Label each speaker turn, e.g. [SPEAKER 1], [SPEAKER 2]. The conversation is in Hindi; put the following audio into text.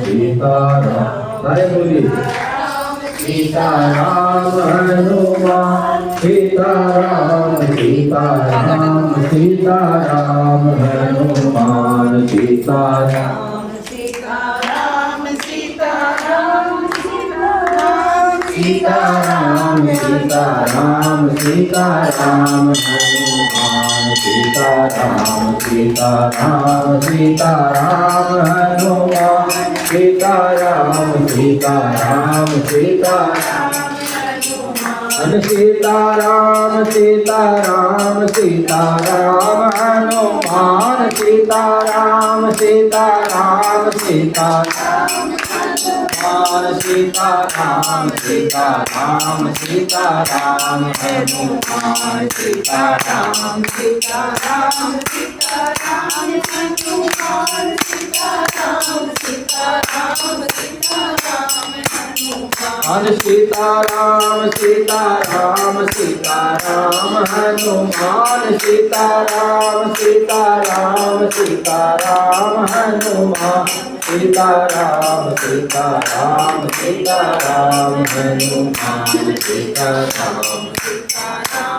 [SPEAKER 1] सीताराम सारे बोलिए सीताराम हनुमान सीताराम सीताराम सीताराम हनुमान सीताराम
[SPEAKER 2] सीताराम सीताराम सीताराम
[SPEAKER 1] सीताराम सीताराम सीताराम हनुमान सीताराम सीताराम सीताराम हनुमान सीताराम सीताराम सीताराम अन सीताराम सीताराम सीताराम हनुमान सीताराम सीताराम सीताराम हनुमान सीताराम सीताराम सीताराम हनुमान सीताराम सीताराम सीताराम हनुमान सीताराम सीताराम सीताराम हनुमान सीताराम सीताराम सीताराम हनुमान सीताराम सीताराम सीताराम हनुमान सीताराम सीताराम सीताराम हनुमान सीताराम